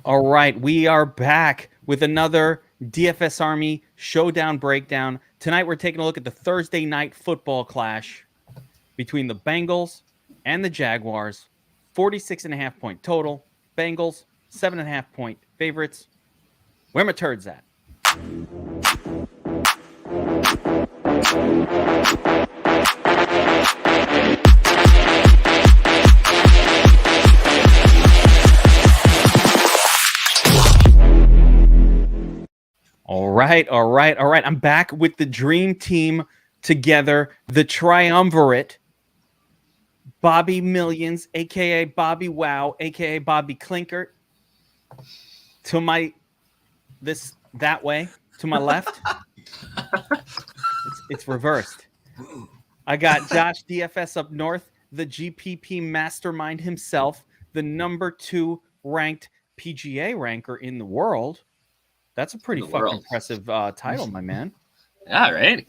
All right, we are back with another DFS Army Showdown breakdown. Tonight we're taking a look at the Thursday night football clash between the Bengals and the Jaguars. 46.5 point total. Bengals, 7.5 point favorites. Where my turds at? All right. I'm back with the dream team together, the triumvirate. Bobby Millions, aka Bobbywow, aka Bobby Clinkert. To my that way, to my left. It's reversed. I got Josh DFS up north, the GPP mastermind himself, the number 2 ranked PGA ranker in the world. That's a pretty fucking impressive title, my man. Yeah, right.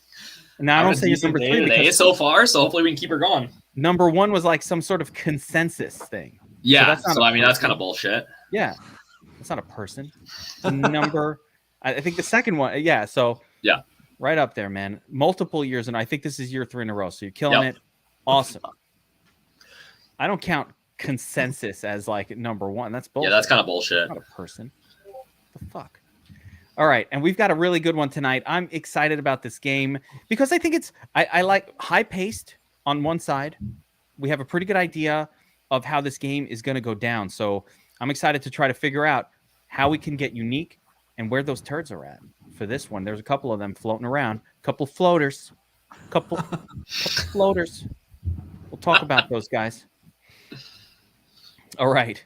Now I don't say he's number 3 because so far, so hopefully we can keep her going. Number 1 was like some sort of consensus thing. Yeah, so I mean that's kind of bullshit. Yeah, that's not a person. I think the second one. Yeah, so yeah, right up there, man. Multiple years, and I think this is year 3 in a row. So you're killing it. Awesome. I don't count consensus as like number 1. That's bullshit. Yeah, that's kind of bullshit. Not a person. What the fuck. All right, and we've got a really good one tonight. I'm excited about this game because I think I like high-paced on one side. We have a pretty good idea of how this game is going to go down. So I'm excited to try to figure out how we can get unique and where those turds are at for this one. There's a couple of them floating around, a couple floaters, couple floaters. We'll talk about those guys. All right.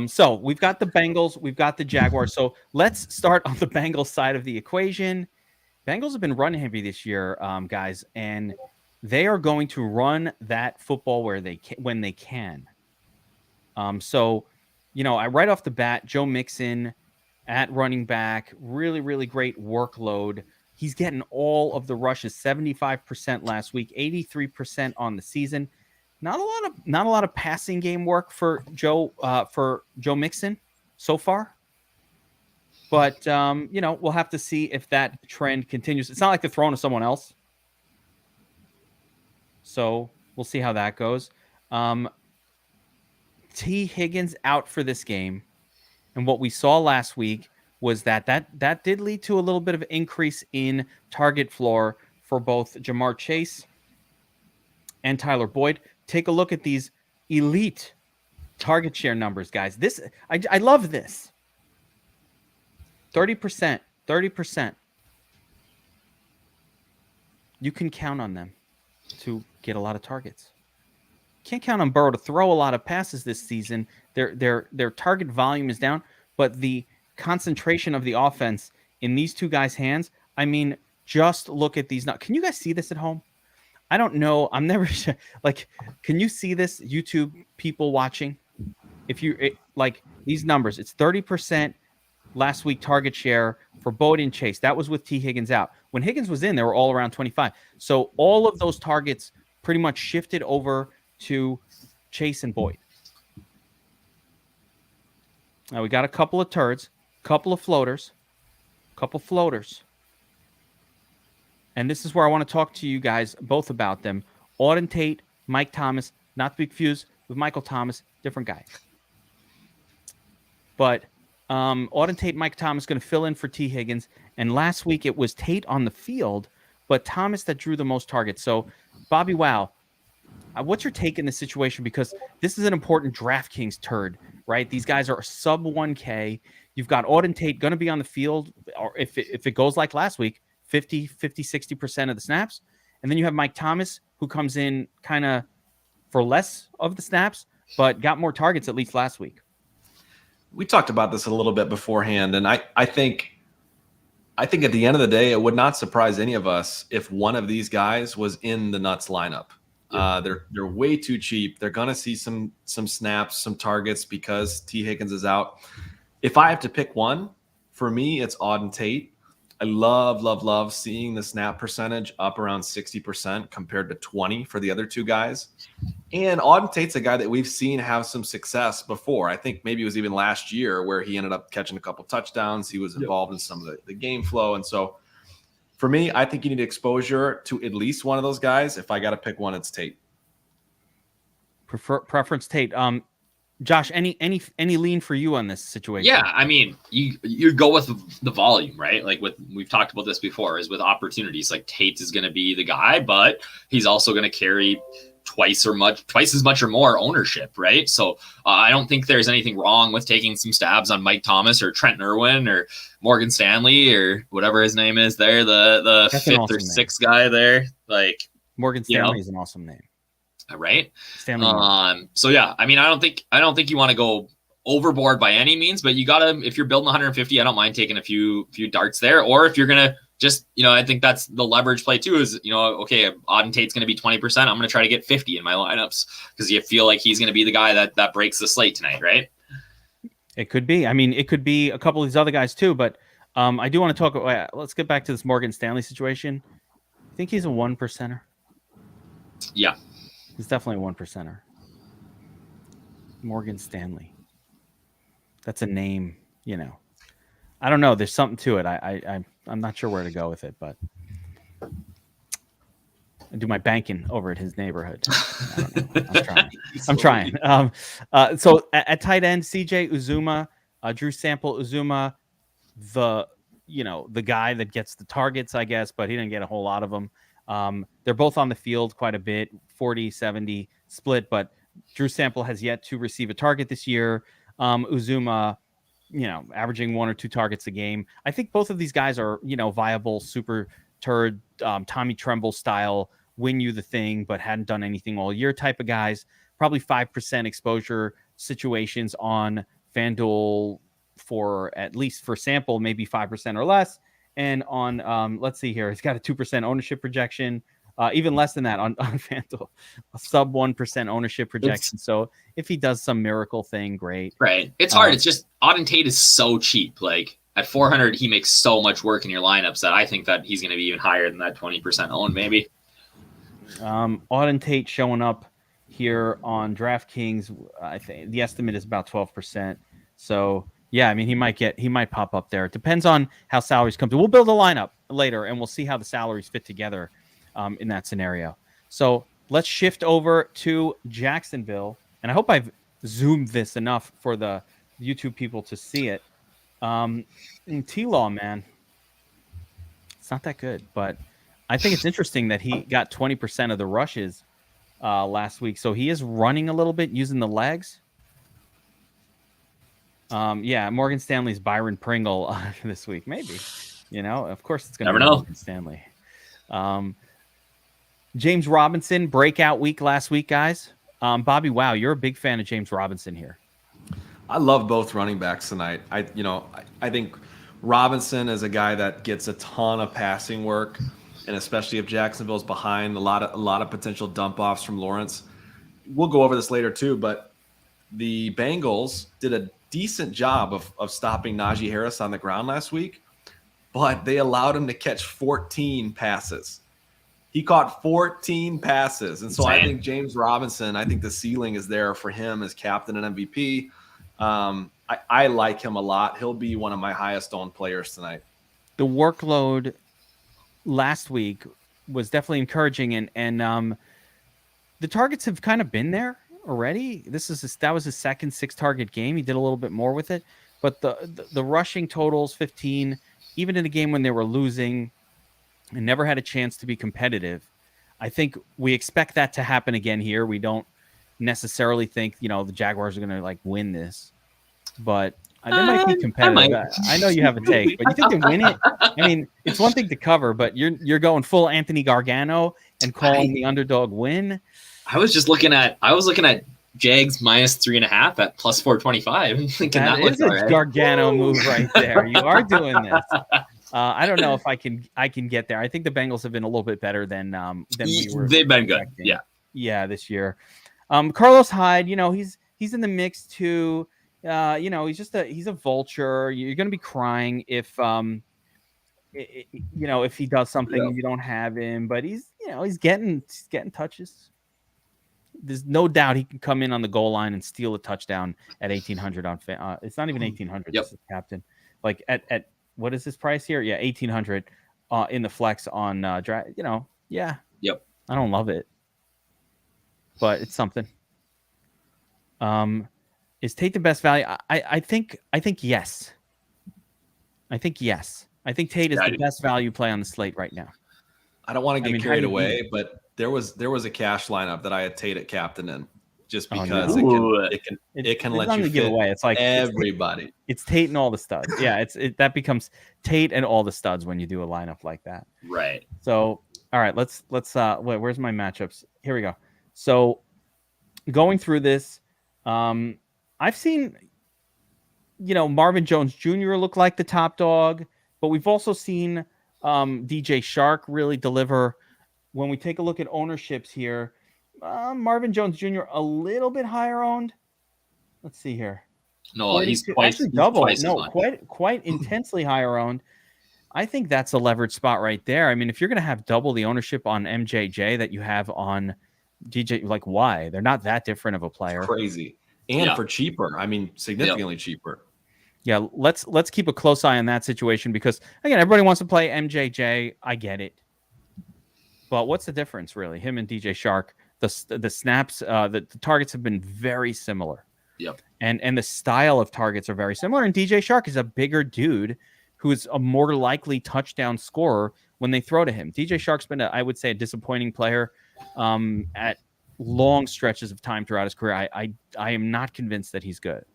So we've got the Bengals, we've got the Jaguars. So let's start on the Bengals side of the equation. Bengals have been run heavy this year, guys, and they are going to run that football when they can. So, right off the bat, Joe Mixon at running back, really, really great workload. He's getting all of the rushes, 75% last week, 83% on the season. Not a lot of passing game work for Joe Mixon so far. But we'll have to see if that trend continues. It's not like they're throwing to someone else. So we'll see how that goes. T. Higgins out for this game. And what we saw last week was that did lead to a little bit of an increase in target floor for both Jamar Chase and Tyler Boyd. Take a look at these elite target share numbers, guys. I love this. 30%. You can count on them to get a lot of targets. Can't count on Burrow to throw a lot of passes this season. Their target volume is down, but the concentration of the offense in these two guys' hands, I mean, just look at these. Now, can you guys see this at home? I don't know. I'm never can you see this, YouTube people watching? If you like these numbers, it's 30% last week target share for Boyd and Chase. That was with T. Higgins out. When Higgins was in, they were all around 25. So all of those targets pretty much shifted over to Chase and Boyd. Now we got a couple of turds, couple floaters. And this is where I want to talk to you guys both about them. Auden Tate, Mike Thomas, not to be confused with Michael Thomas, different guy. But Auden Tate, Mike Thomas going to fill in for T. Higgins. And last week it was Tate on the field, but Thomas that drew the most targets. So, Bobbywow, what's your take in this situation? Because this is an important DraftKings turd, right? These guys are sub 1K. You've got Auden Tate going to be on the field, or if it goes like last week, 60% of the snaps. And then you have Mike Thomas, who comes in kind of for less of the snaps, but got more targets at least last week. We talked about this a little bit beforehand, and I think at the end of the day, it would not surprise any of us if one of these guys was in the Nuts lineup. Yeah. They're way too cheap. They're gonna see some snaps, some targets because T. Higgins is out. If I have to pick one, for me, it's Auden Tate. I love seeing the snap percentage up around 60% compared to 20 for the other two guys. And Auden Tate's a guy that we've seen have some success before. I think maybe it was even last year where he ended up catching a couple touchdowns. He was involved in some of the game flow. And so for me, I think you need exposure to at least one of those guys. If I got to pick one, it's Tate. Preference Tate. Josh, any lean for you on this situation? Yeah, I mean, you go with the volume, right? Like we've talked about this before, is with opportunities. Like Tate is going to be the guy, but he's also going to carry twice as much or more ownership, right? So I don't think there's anything wrong with taking some stabs on Mike Thomas or Trent Irwin or Morgan Stanley or whatever his name is there, the fifth or sixth guy there. Like Morgan Stanley is an awesome name. Right. Stanley. So yeah, I mean, I don't think you want to go overboard by any means, but you gotta, if you're building 150, I don't mind taking a few darts there. Or if you're gonna just, I think that's the leverage play too, is, okay, Auden Tate's gonna be 20%. I'm gonna try to get 50 in my lineups because you feel like he's gonna be the guy that breaks the slate tonight, right? It could be. I mean, it could be a couple of these other guys too, but I do want to talk. Let's get back to this Morgan Stanley situation. I think he's a 1%er. Yeah. He's definitely a 1%er. Morgan Stanley. That's a name, I don't know. There's something to it. I'm not sure where to go with it, but I do my banking over at his neighborhood. I don't know. I'm trying. So at tight end, CJ Uzuma, Drew Sample Uzuma, the guy that gets the targets, I guess, but he didn't get a whole lot of them. They're both on the field quite a bit, 40-70 split, but Drew Sample has yet to receive a target this year. Uzuma, averaging 1 or 2 targets a game. I think both of these guys are, viable super turd, Tommy Tremble style, win you the thing, but hadn't done anything all year type of guys. Probably 5% exposure situations on FanDuel for at least for Sample, maybe 5% or less. And on, let's see here, he's got a 2% ownership projection, even less than that on FanDuel, a sub 1% ownership projection. So if he does some miracle thing, great. Right. It's hard. It's just Auden Tate is so cheap. Like at 400, he makes so much work in your lineups that I think that he's going to be even higher than that 20% owned, maybe. Auden Tate showing up here on DraftKings. I think the estimate is about 12%. So yeah, I mean, he might pop up there. It depends on how salaries come through. We'll build a lineup later, and we'll see how the salaries fit together in that scenario. So let's shift over to Jacksonville, and I hope I've zoomed this enough for the YouTube people to see it. T-Law, man, it's not that good, but I think it's interesting that he got 20% of the rushes last week. So he is running a little bit using the legs. Yeah, Morgan Stanley's Byron Pringle this week, maybe. Of course it's going to be Morgan Stanley. James Robinson, breakout week last week, guys. Bobbywow, you're a big fan of James Robinson here. I love both running backs tonight. I think Robinson is a guy that gets a ton of passing work, and especially if Jacksonville's behind, a lot of potential dump offs from Lawrence. We'll go over this later too, but the Bengals did a decent job of stopping Najee Harris on the ground last week, but they allowed him to catch 14 passes. He caught 14 passes. And so I think James Robinson, I think the ceiling is there for him as captain and MVP. I like him a lot. He'll be one of my highest owned players tonight. The workload last week was definitely encouraging, and the targets have kind of been there already. That was his second 6-target game. He did a little bit more with it, but the rushing totals 15, even in a game when they were losing and never had a chance to be competitive. I think we expect that to happen again here. We don't necessarily think the Jaguars are going to win this, but they might be competitive. I know you have a take, but you think they win it? I mean, it's one thing to cover, but you're going full Anthony Gargano and calling the underdog win. I was looking at Jags minus 3.5 at plus 425. I'm thinking that is a Gargano move right there. You are doing this. I don't know if I can get there. I think the Bengals have been a little bit better than we were. They've been good. Yeah, this year. Carlos Hyde, he's in the mix too. He's a vulture. You're going to be crying if if he does something, Yeah. you don't have him, but he's getting touches. There's no doubt he can come in on the goal line and steal a touchdown at 1,800 on it's not even 1,800. Yep. This is captain. Like at what is this price here? Yeah, 1,800 in the flex on draft. Yeah. Yep. I don't love it, but it's something. Is Tate the best value? I think yes. I think yes. I think Tate is the best value play on the slate right now. I don't want to get carried away, beat but there was a cash lineup that I had Tate at captain in, just because it can let you give away. It's like everybody. It's Tate and all the studs. Yeah, that becomes Tate and all the studs when you do a lineup like that. Right. So, all right, let's wait, where's my matchups? Here we go. So, going through this, I've seen Marvin Jones Jr. look like the top dog, but we've also seen DJ Shark really deliver. When we take a look at ownerships here, Marvin Jones Jr. a little bit higher owned. Let's see here. No, he's twice, actually double. Twice no, quite intensely higher owned. I think that's a leverage spot right there. I mean, if you're going to have double the ownership on MJJ that you have on DJ, like why? They're not that different of a player. It's crazy. And for cheaper. I mean, significantly cheaper. Yeah, let's keep a close eye on that situation because again, everybody wants to play MJJ. I get it. But what's the difference, really? Him and DJ Shark, the snaps, the targets have been very similar. Yep. And the style of targets are very similar. And DJ Shark is a bigger dude who is a more likely touchdown scorer when they throw to him. DJ Shark's been, I would say, a disappointing player at long stretches of time throughout his career. I am not convinced that he's good.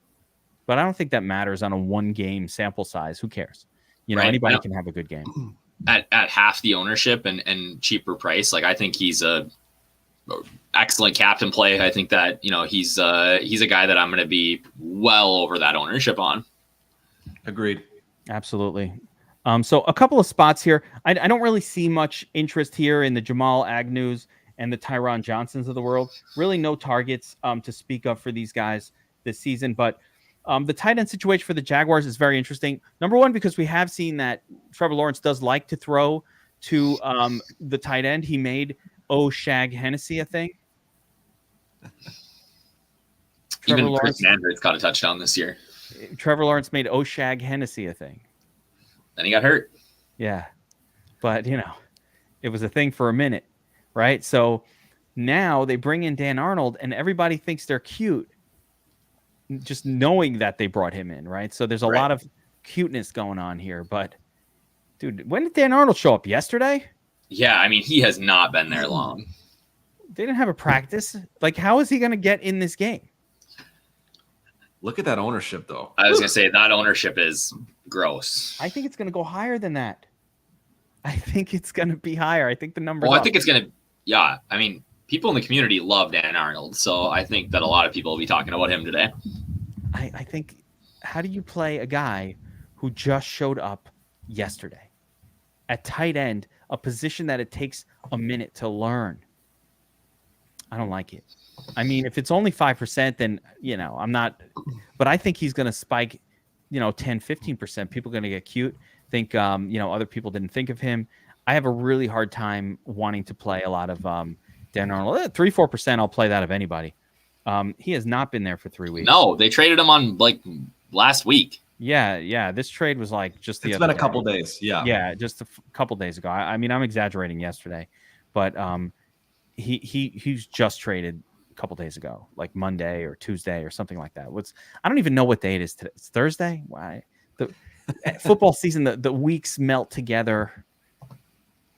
But I don't think that matters on a one-game sample size. Who cares? Anybody can have a good game. At half the ownership and cheaper price, like I think he's a excellent captain play. I think that he's a guy that I'm going to be well over that ownership on. Agreed. Absolutely. So a couple of spots here. I don't really see much interest here in the Jamal Agnews and the Tyron Johnsons of the world. Really no targets to speak of for these guys this season, but the tight end situation for the Jaguars is very interesting. Number one, because we have seen that Trevor Lawrence does like to throw to the tight end. He made Shag Hennessy a thing. Even Chris Sanders got a touchdown this year. Trevor Lawrence made Shag Hennessy a thing. Then he got hurt. Yeah. But, it was a thing for a minute, right? So now they bring in Dan Arnold and everybody thinks they're cute. Just knowing that they brought him in, right? So there's a lot of cuteness going on here. But, dude, when did Dan Arnold show up? Yesterday? Yeah, I mean, he has not been there long. They didn't have a practice. Like, how is he going to get in this game? Look at that ownership, though. I was going to say that ownership is gross. I think it's going to go higher than that. I think it's going to be higher. I think the number. Well, I think it's going to. Yeah, I mean, people in the community love Dan Arnold, so I think that a lot of people will be talking about him today. I think, how do you play a guy who just showed up yesterday at tight end, a position that it takes a minute to learn? I don't like it. I mean, if it's only 5%, then, I'm not, but I think he's going to spike, 10, 15%. People are going to get cute. Think, other people didn't think of him. I have a really hard time wanting to play a lot of Dan Arnold. 3-4%, I'll play that of anybody. He has not been there for 3 weeks. No, they traded him on last week. Yeah. This trade was just it's been a couple days. Yeah, just a couple days ago. I mean, I'm exaggerating yesterday, but he's just traded a couple days ago, like Monday or Tuesday or something like that. I don't even know what day it is today. It's Thursday. Why? The football season, the weeks melt together.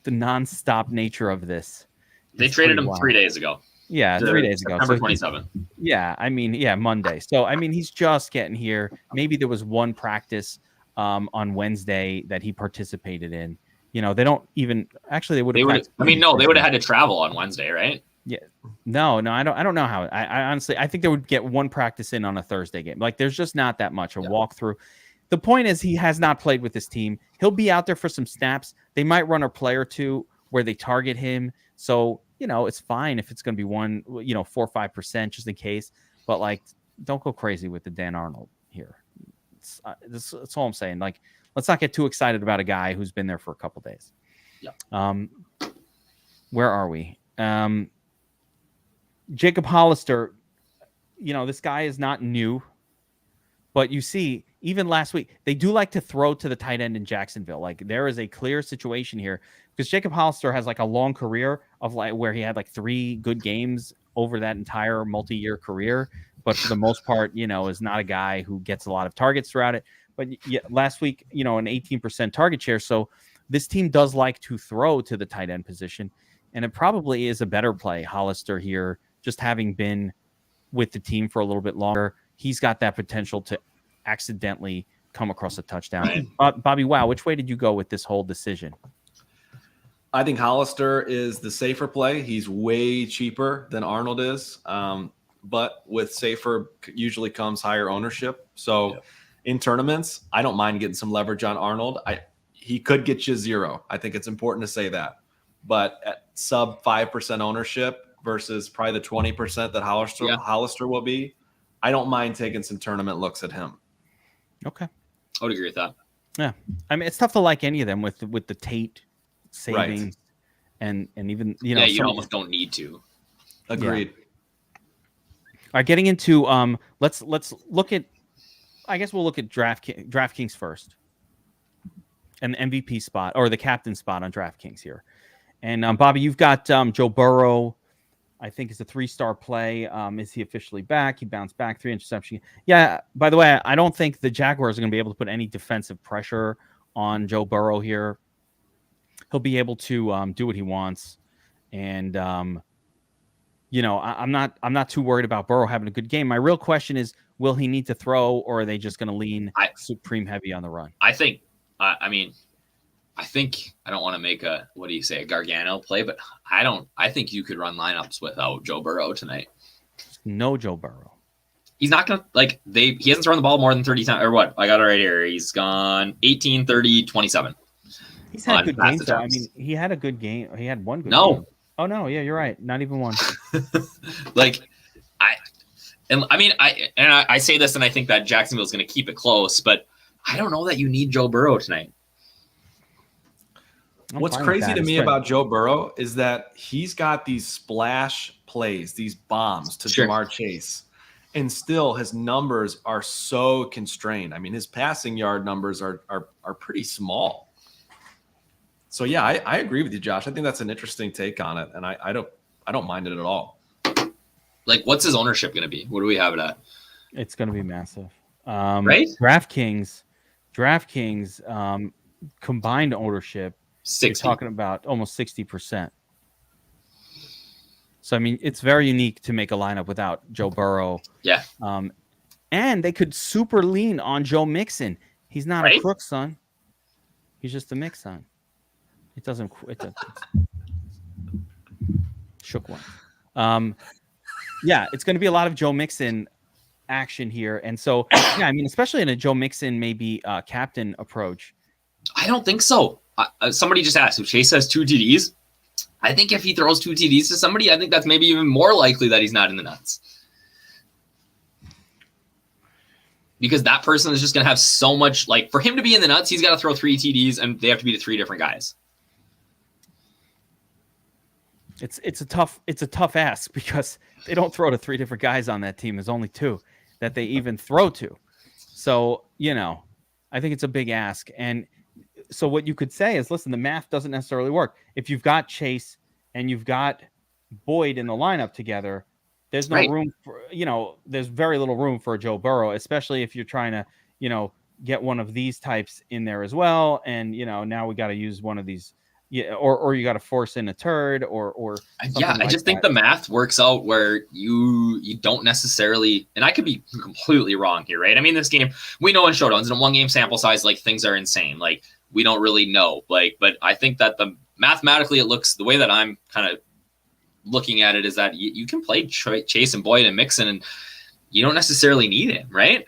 The nonstop nature of this. They traded him 3 days ago. Yeah, 3 days ago. September 27th. Yeah, I mean, Monday. So, I mean, he's just getting here. Maybe there was one practice on Wednesday that he participated in. They don't even – actually, they would have – they would have had to travel on Wednesday, right? Yeah. No, I don't know how. I honestly – I think they would get one practice in on a Thursday game. Like, there's just not that much, a walkthrough. The point is he has not played with this team. He'll be out there for some snaps. They might run a play or two where they target him. So – it's fine if it's going to be 4 or 5% just in case, but don't go crazy with the Dan Arnold here. That's all I'm saying. Like, let's not get too excited about a guy who's been there for a couple days. Yeah. Where are we? Jacob Hollister, this guy is not new, but you see, even last week, they do like to throw to the tight end in Jacksonville. Like, there is a clear situation here because Jacob Hollister has like a long career of like where he had like 3 good games over that entire multi-year career. But for the most part, is not a guy who gets a lot of targets throughout it. But last week, an 18% target share. So this team does like to throw to the tight end position. And it probably is a better play, Hollister here, just having been with the team for a little bit longer. He's got that potential to accidentally come across a touchdown. Right. Bobbywow, which way did you go with this whole decision? I think Hollister is the safer play. He's way cheaper than Arnold is. But with safer usually comes higher ownership. So in tournaments, I don't mind getting some leverage on Arnold. He could get you 0. I think it's important to say that. But at sub 5% ownership versus probably the 20% that Hollister will be, I don't mind taking some tournament looks at him. Okay. I would agree with that. Yeah. I mean, it's tough to like any of them with the Tate savings and even, you almost don't need to. Agreed. Yeah. All right, getting into let's look at, I guess we'll look at DraftKings first. And the MVP spot or the captain spot on DraftKings here. And Bobby, you've got Joe Burrow. I think it's a 3-star play. Is he officially back? He bounced back, 3 interception. Yeah. By the way, I don't think the Jaguars are going to be able to put any defensive pressure on Joe Burrow here. He'll be able to do what he wants, and I'm not too worried about Burrow having a good game. My real question is, will he need to throw, or are they just going to lean supreme heavy on the run? I think. I don't want to make a Gargano play, but I think you could run lineups without Joe Burrow tonight. No Joe Burrow. He's not going to he hasn't thrown the ball more than 30 times or what? I got it right here. He's gone 18, 30, 27. He's had good games though. I mean, he had a good game. He had one good game. Oh no, yeah, you're right. Not even one. I say this and I think that Jacksonville's going to keep it close, but I don't know that you need Joe Burrow tonight. What's crazy to me about Joe Burrow is that he's got these splash plays, these bombs to Jamar Chase, and still his numbers are so constrained. I mean, his passing yard numbers are pretty small. So yeah, I agree with you, Josh. I think that's an interesting take on it, and I don't mind it at all. What's his ownership going to be? What do we have it at? It's going to be massive. Right? DraftKings combined ownership. 60. You're talking about almost 60%. So, I mean, it's very unique to make a lineup without Joe Burrow. Yeah. And they could super lean on Joe Mixon. He's not a crook, son. He's just a mix, son. It doesn't. It's shook one. Yeah, it's going to be a lot of Joe Mixon action here. And so, yeah, I mean, especially in a Joe Mixon maybe captain approach. I don't think so. Somebody just asked if Chase has 2 TDs. I think if he throws 2 TDs to somebody, I think that's maybe even more likely that he's not in the nuts. Because that person is just going to have so much, for him to be in the nuts, he's got to throw 3 TDs and they have to be to 3 different guys. It's a tough ask because they don't throw to 3 different guys on that team. There's only 2 that they even throw to. So, I think it's a big ask. And so what you could say is, listen, the math doesn't necessarily work. If you've got Chase and you've got Boyd in the lineup together, there's no room for, there's very little room for Joe Burrow, especially if you're trying to, get one of these types in there as well. And, now we got to use one of these, or you got to force in a turd or I just think the math works out where you don't necessarily, and I could be completely wrong here, right? I mean, this game, we know in Showdowns, in a 1-game sample size, things are insane. We don't really know, but I think that mathematically it looks, the way that I'm kind of looking at it is that you can play Chase and Boyd and Mixon, and you don't necessarily need him, right?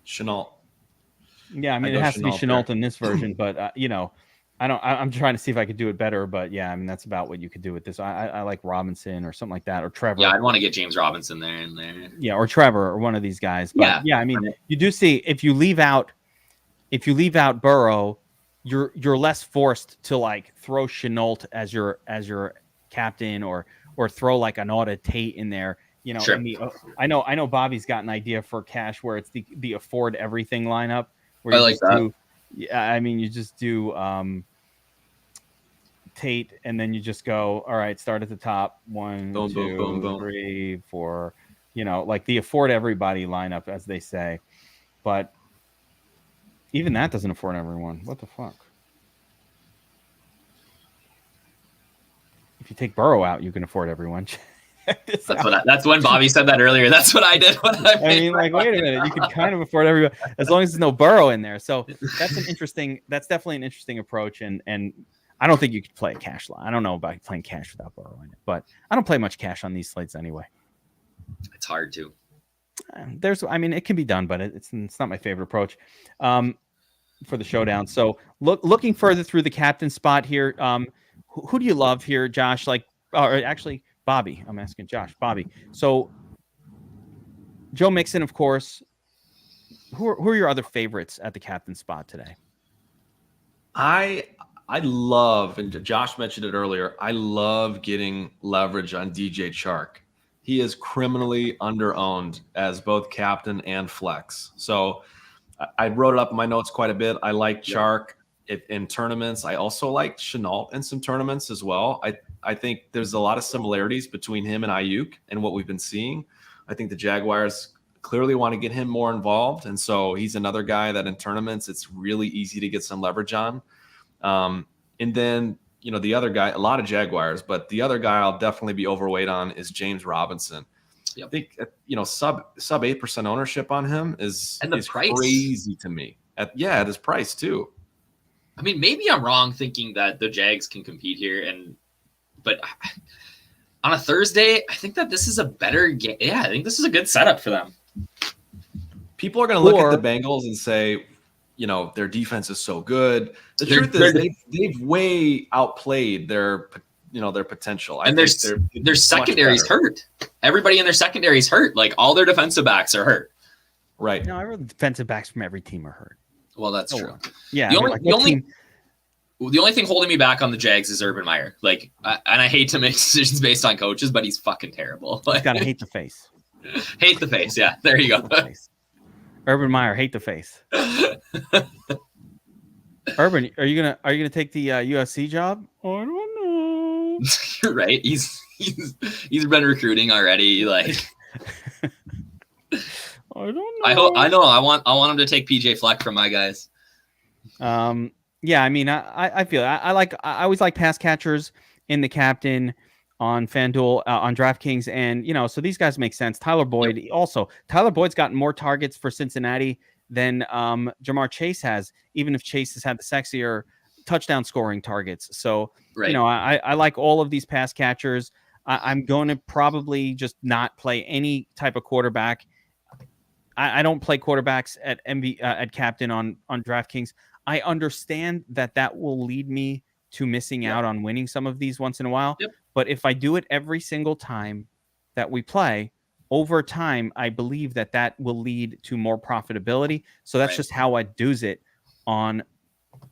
Chenault. Yeah, I mean, it has to be Chenault in this version, but I'm trying to see if I could do it better, but yeah, I mean, that's about what you could do with this. I like Robinson or something like that, or Trevor. Yeah, I'd want to get James Robinson there. Yeah, or Trevor or one of these guys. But yeah, I mean, you do see if you leave out if you leave out Burrow, you're less forced to like throw Chenault as your captain or throw like an Audit Tate in there. You know, Sure. I know Bobby's got an idea for cash where it's the afford everything lineup where I you like just that. do. Yeah, I mean, you just do Tate, and then you just go, all right, start at the top. 1, Boom, 2, boom, boom, boom. 3, 4. You know, like the afford everybody lineup, as they say. But even that doesn't afford everyone. What the fuck? If you take Burrow out, you can afford everyone. That's when Bobby said that earlier. That's what I did when I mean, like, wait a minute, you can kind of afford everybody as long as there's no Burrow in there. So that's definitely an interesting approach. And I don't think you could play a cash line. I don't know about playing cash without Burrow in it, but I don't play much cash on these slates anyway. It's hard to. It can be done, but it's not my favorite approach for the showdown. So looking further through the captain spot here, who do you love here, Josh? Like, or actually, Bobby. I'm asking Josh. Bobby. So Joe Mixon, of course. Who are your other favorites at the captain spot today? I love, and Josh mentioned it earlier, I love getting leverage on DJ Chark. He is criminally underowned as both captain and flex. So I wrote it up in my notes quite a bit. I like Chark in tournaments. I also like Chenault in some tournaments as well. I think there's a lot of similarities between him and Ayuk and what we've been seeing. I think the Jaguars clearly want to get him more involved. And so he's another guy that in tournaments, it's really easy to get some leverage on. And then, the other guy, a lot of Jaguars, but the other guy I'll definitely be overweight on is James Robinson. Yep. I think, sub 8% ownership on him is price. Crazy to me. At his price too. I mean, maybe I'm wrong thinking that the Jags can compete here, but on a Thursday, I think that this is a better game. Yeah, I think this is a good setup for them. People are going to look at the Bengals and say, their defense is so good. The truth is they've way outplayed their potential. And their secondary's hurt. Everybody in their secondary's hurt. Like all their defensive backs are hurt. Right. No, the defensive backs from every team are hurt. Well, that's true. Yeah. The only thing holding me back on the Jags is Urban Meyer. Like, and I hate to make decisions based on coaches, but he's fucking terrible. Like, you gotta hate the face. Hate the face. Yeah, there you go. Urban Meyer, hate the face. Urban, are you gonna take the USC job? I don't know. You're right. He's been recruiting already. Like, I don't know. I know. I want him to take PJ Fleck from my guys. Yeah. I mean, I feel I always like pass catchers in the captain on FanDuel, on DraftKings, and so these guys make sense. Tyler Boyd also. Tyler Boyd's gotten more targets for Cincinnati than Jamar Chase has, even if Chase has had the sexier touchdown scoring targets. So I like all of these pass catchers. I'm going to probably just not play any type of quarterback. I don't play quarterbacks at at captain on DraftKings. I understand that will lead me to missing out on winning some of these once in a while. Yep. But if I do it every single time that we play, over time, I believe that will lead to more profitability. So that's just how I do's it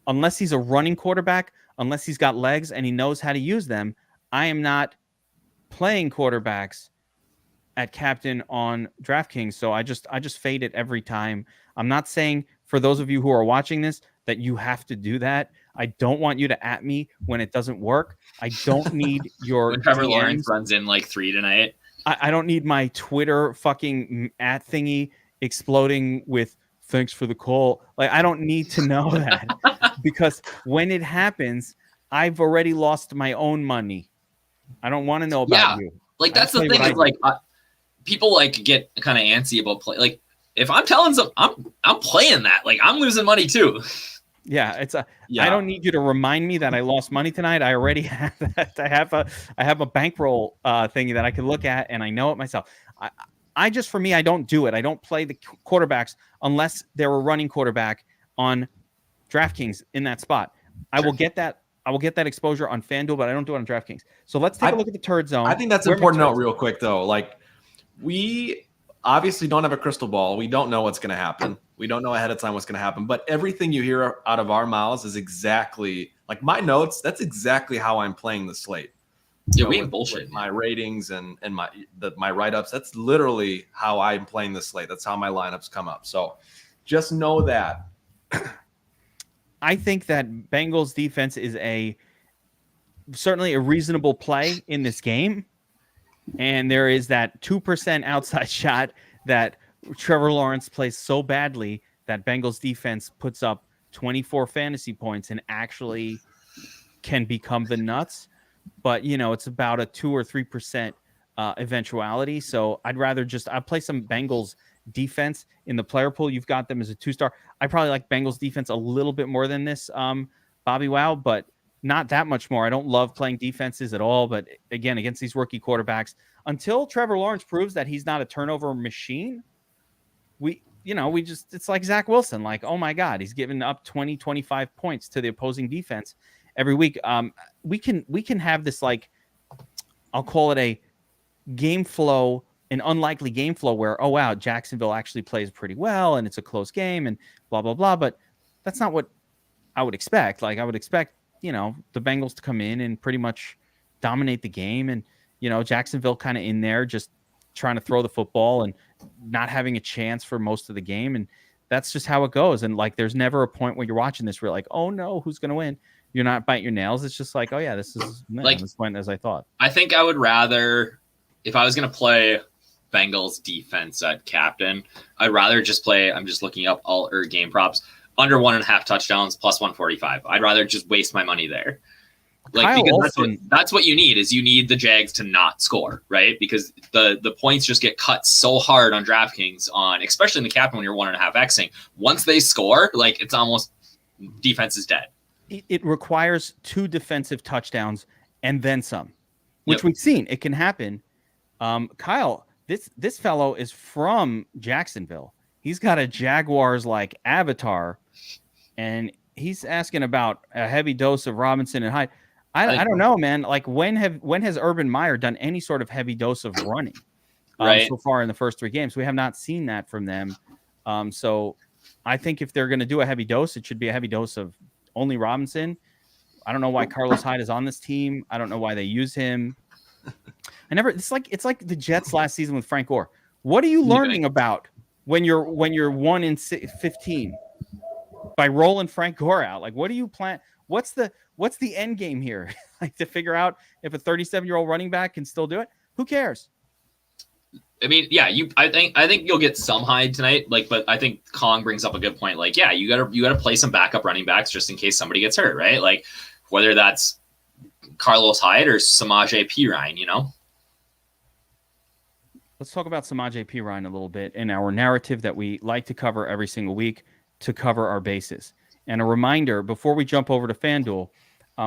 unless he's a running quarterback, unless he's got legs and he knows how to use them. I am not playing quarterbacks at captain on DraftKings. So I just fade it every time. I'm not saying for those of you who are watching this that you have to do that. I don't want you to at me when it doesn't work. I don't need your when Trevor Lawrence runs in like 3 tonight. I don't need my Twitter fucking at thingy exploding with thanks for the call. Like, I don't need to know that because when it happens, I've already lost my own money. I don't want to know about you. Like, that's the thing is like people like get kind of antsy about play. Like, if I'm telling them I'm playing that, like I'm losing money too. Yeah, I don't need you to remind me that I lost money tonight. I already have that. I have a bankroll thingy that I can look at, and I know it myself. For me, I don't do it. I don't play the quarterbacks unless they're a running quarterback on DraftKings in that spot. I will get that exposure on FanDuel, but I don't do it on DraftKings. So let's take a look at the turd zone. I think that's important to note real quick though. Like obviously don't have a crystal ball. We don't know what's going to happen. We don't know ahead of time what's going to happen. But everything you hear out of our mouths is exactly like my notes. That's exactly how I'm playing the slate. Yeah, So we ain't bullshit. with my ratings and my write-ups, that's literally how I'm playing the slate. That's how my lineups come up. So just know that. I think that Bengals defense is certainly a reasonable play in this game. And there is that 2% outside shot that Trevor Lawrence plays so badly that Bengals defense puts up 24 fantasy points and actually can become the nuts. But, it's about a 2 or 3% eventuality. So I'd play some Bengals defense in the player pool. You've got them as a 2-star. I probably like Bengals defense a little bit more than this, Bobbywow, but not that much more. I don't love playing defenses at all. But again, against these rookie quarterbacks, until Trevor Lawrence proves that he's not a turnover machine, it's like Zach Wilson. Like, oh my God, he's giving up 20, 25 points to the opposing defense every week. We can have this, like, I'll call it a game flow, an unlikely game flow where, oh wow, Jacksonville actually plays pretty well and it's a close game and blah, blah, blah. But that's not what I would expect. Like, I would expect, the Bengals to come in and pretty much dominate the game. And, Jacksonville kind of in there just trying to throw the football and not having a chance for most of the game. And that's just how it goes. And like, there's never a point where you're watching this where you're like, oh no, who's going to win? You're not biting your nails. It's just like, oh yeah, this is like as went as I thought. I think I would rather, if I was going to play Bengals defense at captain, I'd rather just play, I'm just looking up all game props, under 1.5 touchdowns plus 145. I'd rather just waste my money there. Like, because that's what you need, is you need the Jags to not score, right? Because the points just get cut so hard on DraftKings, especially in the captain when you're 1.5xing. Once they score, like, it's almost defense is dead. It requires 2 defensive touchdowns and then some, which we've seen. It can happen. Kyle, this fellow is from Jacksonville. He's got a Jaguars like avatar, and he's asking about a heavy dose of Robinson and Hyde. I don't know, man. Like, when has Urban Meyer done any sort of heavy dose of running so far in the first 3 games? We have not seen that from them. So I think if they're going to do a heavy dose, it should be a heavy dose of only Robinson. I don't know why Carlos Hyde is on this team. I don't know why they use him. It's like the Jets last season with Frank Gore. What are you learning about when you're 1-15 by rolling Frank Gore out? Like, what do you plan? What's the end game here? Like, to figure out if a 37-year-old running back can still do it? Who cares? I mean, yeah, I think you'll get some Hyde tonight. Like, but I think Kong brings up a good point. Like, yeah, you gotta play some backup running backs just in case somebody gets hurt, right? Like, whether that's Carlos Hyde or Samaje Perine, Let's talk about Samaje Perine a little bit in our narrative that we like to cover every single week to cover our bases. And a reminder, before we jump over to FanDuel,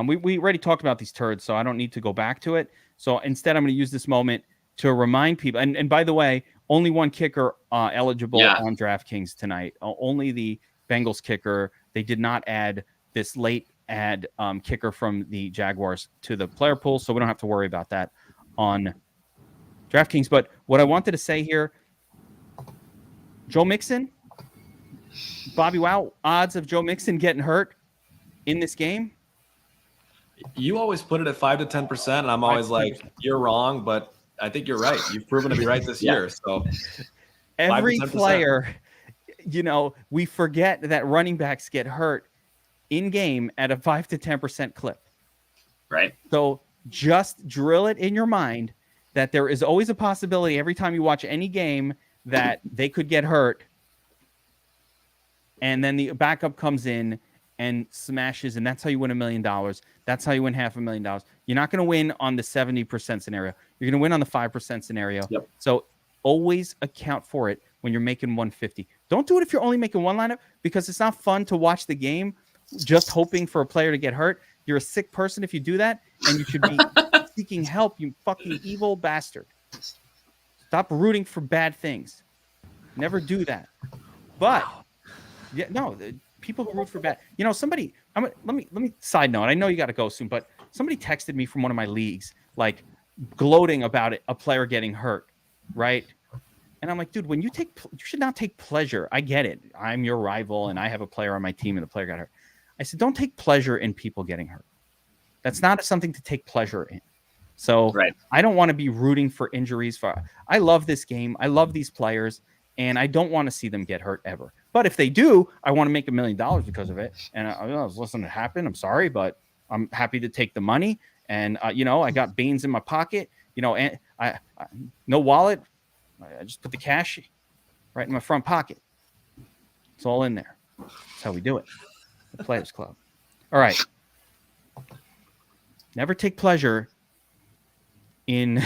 we already talked about these turds, so I don't need to go back to it. So instead, I'm going to use this moment to remind people. And by the way, only one kicker eligible on DraftKings tonight. Only the Bengals kicker. They did not add this late add kicker from the Jaguars to the player pool, so we don't have to worry about that on DraftKings. But what I wanted to say here, Joe Mixon, Bobbywow, odds of Joe Mixon getting hurt in this game? You always put it at 5 to 10%, and I'm always like, you're wrong, but I think you're right. You've proven to be right this year. So every player, we forget that running backs get hurt in game at a 5 to 10% clip. Right. So just drill it in your mind that there is always a possibility every time you watch any game that they could get hurt. And then the backup comes in and smashes, and that's how you win $1 million. That's how you win $500,000. You're not going to win on the 70% scenario. You're going to win on the 5% scenario. Yep. So always account for it when you're making 150. Don't do it if you're only making one lineup, because it's not fun to watch the game just hoping for a player to get hurt. You're a sick person if you do that, and you should be seeking help, you fucking evil bastard. Stop rooting for bad things. Never do that. But yeah, no, people who root for bad. Somebody. Let me side note. I know you got to go soon, but somebody texted me from one of my leagues, like gloating about it, a player getting hurt, right? And I'm like, dude, you should not take pleasure. I get it. I'm your rival and I have a player on my team and the player got hurt. I said, don't take pleasure in people getting hurt. That's not something to take pleasure in. So I don't want to be rooting for injuries. I love this game. I love these players and I don't want to see them get hurt ever. But if they do, I want to make $1 million because of it. And I was listening to happen. I'm sorry, but I'm happy to take the money. And, I got beans in my pocket, and I no wallet. I just put the cash right in my front pocket. It's all in there. That's how we do it. The Players Club. All right. Never take pleasure in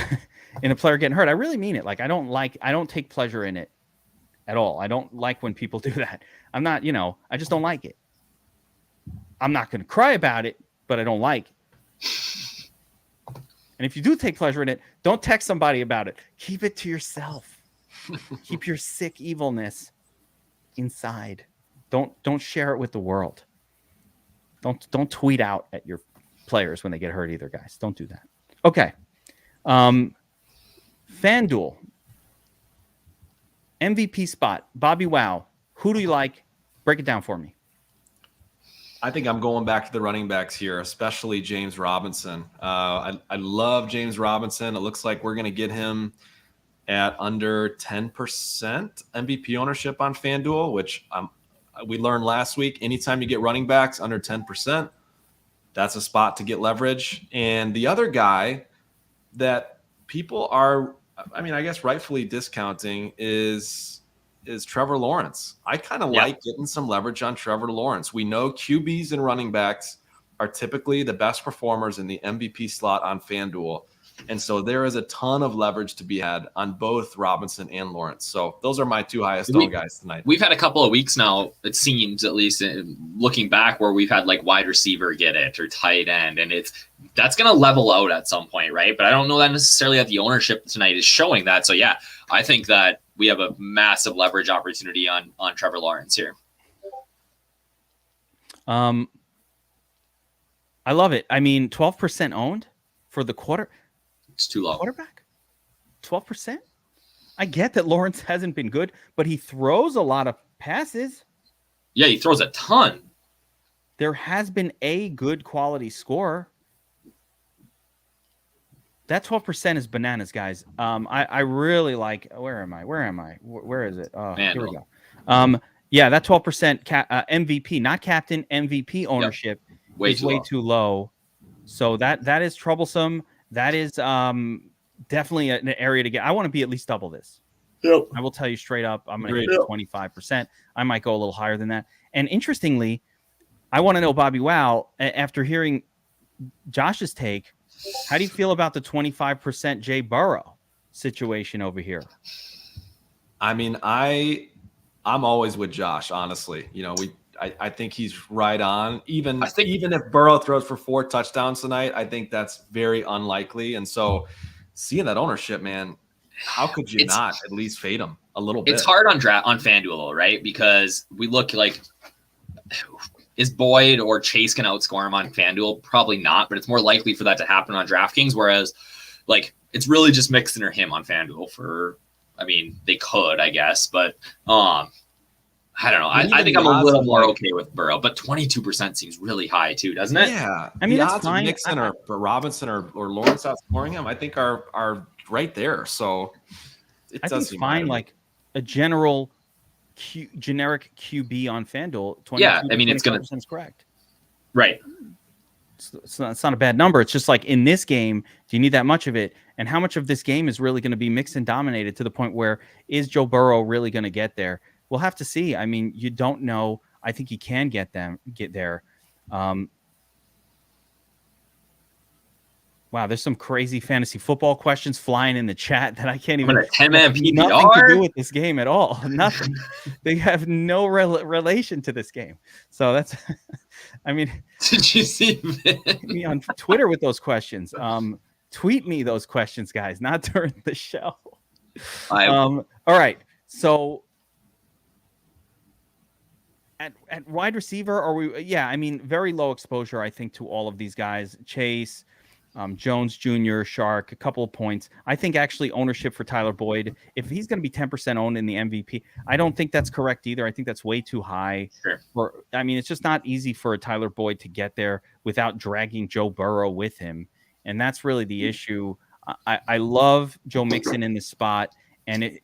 a player getting hurt. I really mean it. Like I don't take pleasure in it at all. I don't like when people do that. I'm not, I just don't like it. I'm not going to cry about it, but I don't like it. And if you do take pleasure in it, don't text somebody about it. Keep it to yourself. Keep your sick evilness inside. Don't share it with the world. Don't tweet out at your players when they get hurt either, guys. Don't do that. Okay. FanDuel. MVP spot. Bobbywow. Who do you like? Break it down for me. I think I'm going back to the running backs here, especially James Robinson. I love James Robinson. It looks like we're going to get him at under 10% MVP ownership on FanDuel, which we learned last week. Anytime you get running backs under 10%, that's a spot to get leverage. And the other guy that people are, I guess rightfully discounting is Trevor Lawrence. I kind of like getting some leverage on Trevor Lawrence. We know QBs and running backs are typically the best performers in the MVP slot on FanDuel. And so there is a ton of leverage to be had on both Robinson and Lawrence. So those are my two highest owned guys tonight. We've had a couple of weeks now, it seems, at least looking back, where we've had like wide receiver get it or tight end. And that's going to level out at some point, right? But I don't know that necessarily that the ownership tonight is showing that. So yeah, I think that we have a massive leverage opportunity on Trevor Lawrence here. I love it. 12% owned for the quarter. It's too low. Quarterback? 12%? I get that Lawrence hasn't been good, but he throws a lot of passes. Yeah, he throws a ton. There has been a good quality scorer. That 12% is bananas, guys. I really like. Where am I? Where is it? Oh, here we go. Yeah, that 12% MVP, not captain, MVP ownership is way too low. So that is troublesome. That is definitely an area to get. I want to be at least double this. Yep. I will tell you straight up, I'm going to get 25%. I might go a little higher than that. And interestingly, I want to know, Bobbywow, after hearing Josh's take, how do you feel about the 25% Jay Burrow situation over here? I'm always with Josh, honestly. I think he's right on. Even if Burrow throws for 4 touchdowns tonight, I think that's very unlikely. And so seeing that ownership, man, how could you not at least fade him a little bit? It's hard on FanDuel, though, right? Because we look like, is Boyd or Chase can outscore him on FanDuel? Probably not, but it's more likely for that to happen on DraftKings. Whereas, it's really just Mixon or him on FanDuel they could, I guess, but I don't know. I think I'm a little more okay with Burrow, but 22% seems really high too, doesn't it? Yeah. The odds it's fine. Of Mixon or Robinson or Lawrence outscoring him, I think are right there. So I think it's fine. Like a generic QB on FanDuel. 20, it's going to is correct. Right. It's not a bad number. It's just like in this game, do you need that much of it? And how much of this game is really going to be Mixon dominated to the point where is Joe Burrow really going to get there? We'll have to see. You don't know. I think he can get there. Wow, there's some crazy fantasy football questions flying in the chat that I can't even. 10-man PPR? Nothing to do with this game at all. Nothing. They have no relation to this game. So that's. Did you see me on Twitter with those questions? Tweet me those questions, guys. Not during the show. All right. So. At wide receiver, are we? Yeah, very low exposure, I think, to all of these guys. Chase, Jones Jr., Shark, a couple of points. I think actually ownership for Tyler Boyd, if he's going to be 10% owned in the MVP, I don't think that's correct either. I think that's way too high. Sure. I mean, it's just not easy for a Tyler Boyd to get there without dragging Joe Burrow with him. And that's really the issue. I love Joe Mixon in this spot, and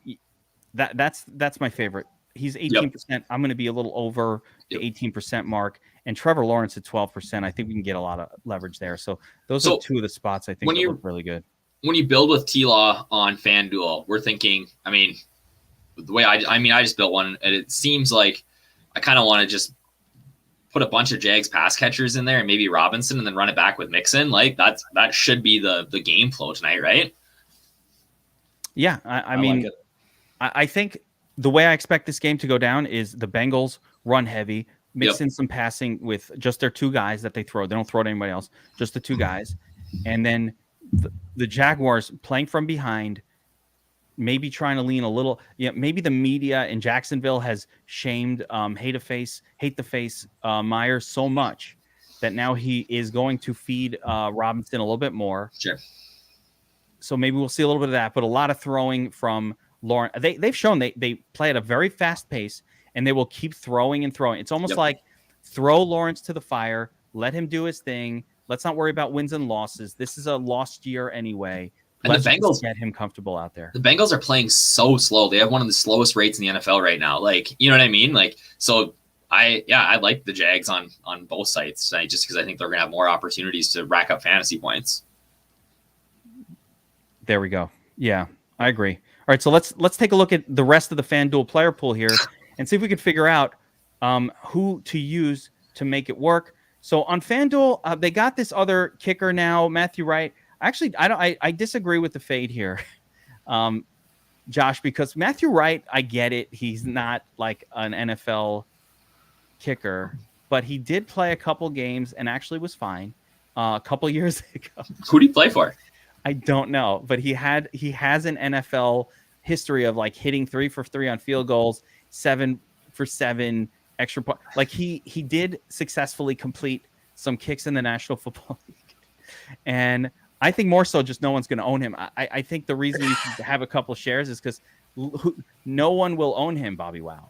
that's my favorite. He's 18%. Yep. I'm going to be a little over the 18% mark. And Trevor Lawrence at 12%. I think we can get a lot of leverage there. So those are two of the spots I think that look really good. When you build with T-Law on FanDuel, we're thinking, I mean, the way I just built one, and it seems like I kind of want to just put a bunch of Jags pass catchers in there and maybe Robinson and then run it back with Mixon. Like that should be the game flow tonight, right? Yeah. I mean, like I think the way I expect this game to go down is the Bengals run heavy, mix in some passing with just their two guys that they throw. They don't throw to anybody else, just the two guys. And then the Jaguars playing from behind, maybe trying to lean a little. Yeah, maybe the media in Jacksonville has shamed hate the face Myers so much that now he is going to feed Robinson a little bit more. Sure. So maybe we'll see a little bit of that, but a lot of throwing from Lawrence. They've shown they play at a very fast pace, and they will keep throwing and throwing. It's almost like throw Lawrence to the fire, let him do his thing. Let's not worry about wins and losses. This is a lost year anyway. And Let's the Bengals get him comfortable out there. The Bengals are playing so slow. They have one of the slowest rates in the NFL right now. Like, you know what I mean? Like, so I like the Jags on both sides tonight just because I think they're going to have more opportunities to rack up fantasy points. There we go. Yeah, I agree. All right, so let's take a look at the rest of the FanDuel player pool here and see if we can figure out who to use to make it work. So on FanDuel, they got this other kicker now, Matthew Wright. Actually, I disagree with the fade here, Josh, because Matthew Wright, I get it. He's not like an NFL kicker, but he did play a couple games and actually was fine a couple years ago. Who did he play for? I don't know, but he has an NFL history of like hitting 3 for 3 on field goals, 7 for 7 extra point. Like he did successfully complete some kicks in the National Football League, and I think more so just no one's going to own him. I think the reason you should have a couple of shares is because no one will own him, Bobbywow.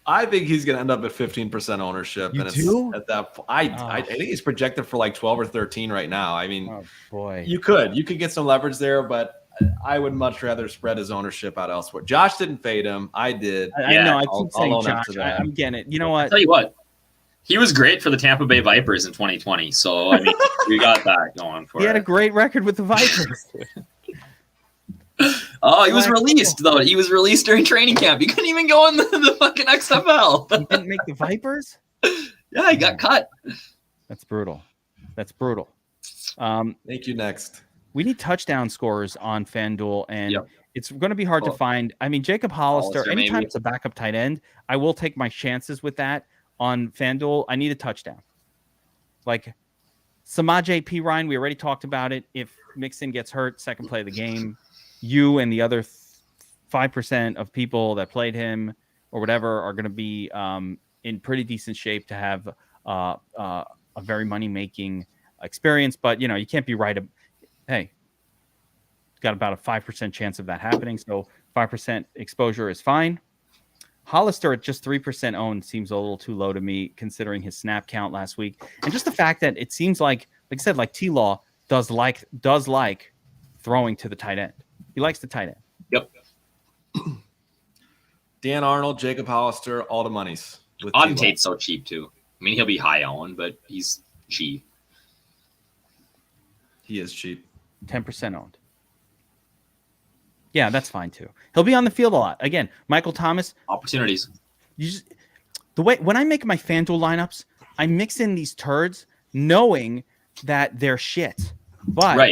I think he's going to end up at 15% ownership. You and do? It's at that I think he's projected for like 12 or 13 right now. I mean, oh boy, you could get some leverage there, but I would much rather spread his ownership out elsewhere. Josh didn't fade him. I did. I know. I keep saying Josh. I'm getting it. You know what? I'll tell you what. He was great for the Tampa Bay Vipers in 2020. So, I mean, we got that going for He had a great record with the Vipers. Oh, he was released, though. He was released during training camp. He couldn't even go in the fucking XFL. He didn't make the Vipers? Yeah, he got cut. That's brutal. Thank you. Next. We need touchdown scorers on FanDuel, and it's going to be hard to find. I mean, Jacob Hollister, anytime it's a backup tight end, I will take my chances with that. On FanDuel, I need a touchdown. Like Samaje P. Ryan, we already talked about it. If Mixon gets hurt, second play of the game, you and the other 5% of people that played him or whatever are going to be in pretty decent shape to have a very money-making experience. But, you can't be right. Hey, got about a 5% chance of that happening. So 5% exposure is fine. Hollister at just 3% owned seems a little too low to me, considering his snap count last week, and just the fact that it seems like I said, like T-Law does like throwing to the tight end. He likes the tight end. Yep. Dan Arnold, Jacob Hollister, all the monies. Auden Tate's so cheap too. I mean, he'll be high owned, but he's cheap. He is cheap. 10% owned. Yeah, that's fine too. He'll be on the field a lot. Again, Michael Thomas. Opportunities. When I make my FanDuel lineups, I mix in these turds knowing that they're shit. But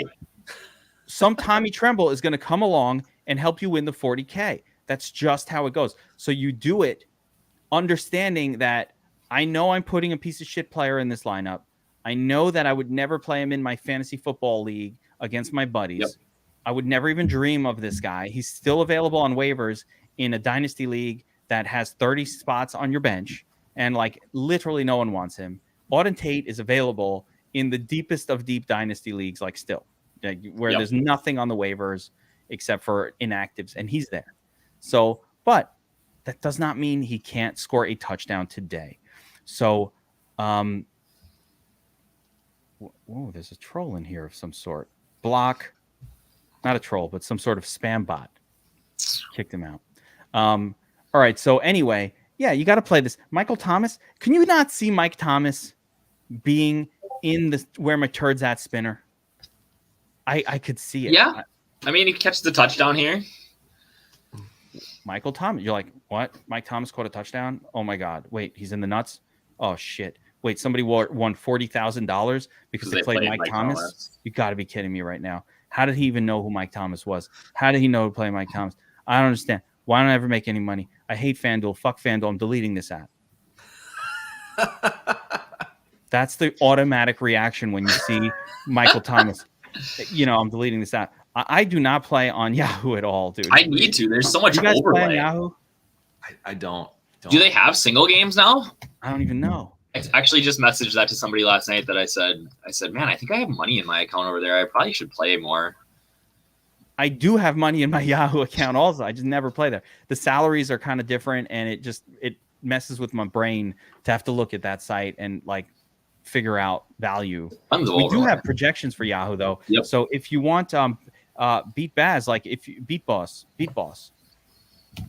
some Tommy Tremble is going to come along and help you win the 40K. That's just how it goes. So you do it understanding that I know I'm putting a piece of shit player in this lineup. I know that I would never play him in my fantasy football league against my buddies. Yep. I would never even dream of this guy. He's still available on waivers in a dynasty league that has 30 spots on your bench, and like literally no one wants him. Auden Tate is available in the deepest of deep dynasty leagues, like still, like, where Yep. there's nothing on the waivers except for inactives, and he's there. So, but that does not mean he can't score a touchdown today. So, whoa, there's a troll in here of some sort. Block, not a troll, but some sort of spam bot. Kicked him out. All right. So anyway, yeah, you got to play this. Michael Thomas. Can you not see Mike Thomas being in the where my turds at spinner? I could see it. Yeah. I mean, he catches the touchdown here. Michael Thomas. You're like, what? Mike Thomas caught a touchdown? Oh my God. Wait, he's in the nuts? Oh shit. Wait, somebody won $40,000 because they played Mike Thomas? You got to be kidding me right now. How did he even know who Mike Thomas was? How did he know to play Mike Thomas? I don't understand. Why don't I ever make any money? I hate FanDuel. Fuck FanDuel. I'm deleting this app. That's the automatic reaction when you see Michael Thomas. I'm deleting this app. I do not play on Yahoo at all, dude. I need to. There's so much you guys play on overlay. Yahoo? I don't. Do they have single games now? I don't even know. I actually just messaged that to somebody last night that I said, man, I think I have money in my account over there. I probably should play more. I do have money in my Yahoo account also. I just never play there. The salaries are kind of different, and it messes with my brain to have to look at that site and like figure out value. We do have projections for Yahoo though. Yep. So if you want beat Baz, like if you beat boss,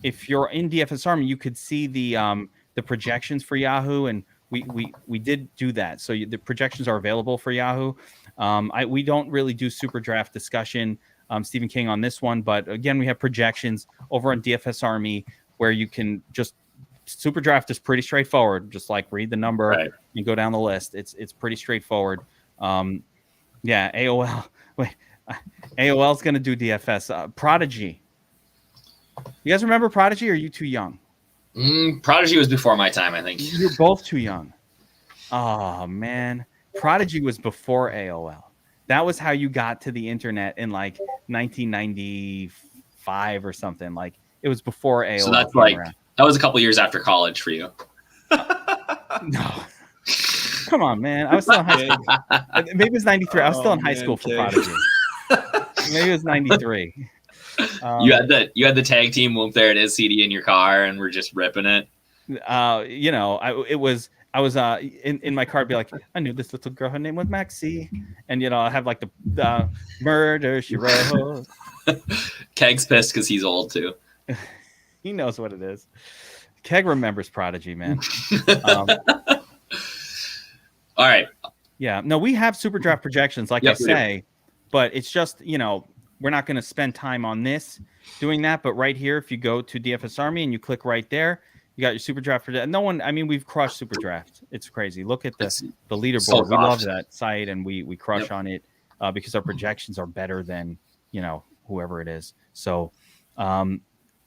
if you're in DFS Army, you could see the projections for Yahoo, and we did do that. So the projections are available for Yahoo. We don't really do super draft discussion, Stephen King, on this one, but again, we have projections over on DFS Army where you can just super draft is pretty straightforward. Just like read the number and go down the list. It's pretty straightforward. Yeah, AOL. Wait, AOL is going to do DFS. Prodigy. You guys remember Prodigy? Or are you too young? Prodigy was before my time, I think. You're both too young. Oh man, Prodigy was before AOL. That was how you got to the internet in like 1995 or something. Like it was before AOL. So that's like around. That was a couple years after college for you. No. Come on, man. I was still in high school. Maybe it was 93. I was still in high school for Prodigy. Maybe it was 93. You had the tag team whoop there. It is CD in your car, and we're just ripping it. I was in my car. I'd be like, I knew this little girl. Her name was Maxie, and I have like the murder she wrote. Keg's pissed because he's old too. He knows what it is. Keg remembers Prodigy, man. All right. Yeah. No, we have super draft projections, like I say, but it's just, we're not going to spend time on this doing that. But right here, if you go to DFS Army and you click right there, you got your super draft project. No one, I mean, we've crushed super draft. It's crazy. Look at the leaderboard. So we love that site, and we crush on it because our projections are better than, whoever it is. So,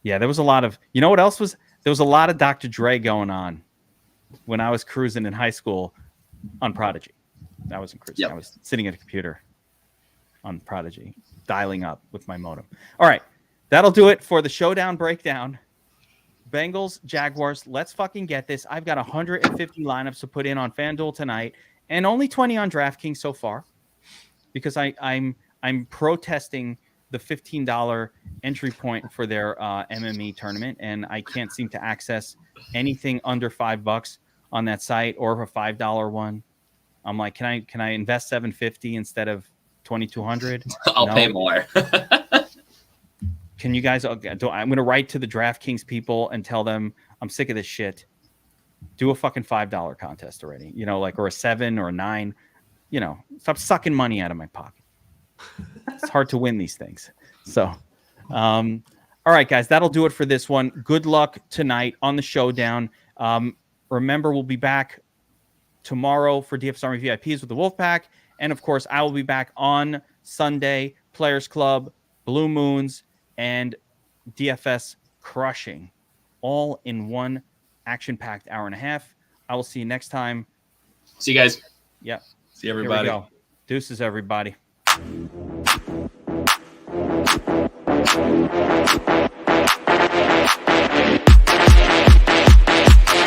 yeah, there was a lot of, what else there was a lot of Dr. Dre going on when I was cruising in high school on Prodigy. I wasn't cruising. I was sitting at a computer on Prodigy, dialing up with my modem. All right, that'll do it for the Showdown breakdown. Bengals, Jaguars, let's fucking get this. I've got 150 lineups to put in on FanDuel tonight, and only 20 on DraftKings so far, because I'm protesting the $15 entry point for their MME tournament, and I can't seem to access anything under $5 on that site or a $5 one. I'm like, can I invest $750 instead of $2,200? I'll pay more. Can you guys? I'm going to write to the DraftKings people and tell them I'm sick of this shit. Do a fucking $5 contest already, or a 7 or a 9. Stop sucking money out of my pocket. It's hard to win these things. So, all right, guys, that'll do it for this one. Good luck tonight on the Showdown. Remember, we'll be back tomorrow for DFS Army VIPs with the Wolfpack. And, of course, I will be back on Sunday, Players Club, Blue Moons, and DFS Crushing, all in one action-packed hour and a half. I will see you next time. See you guys. Yep. See everybody. Here we go. Deuces, everybody.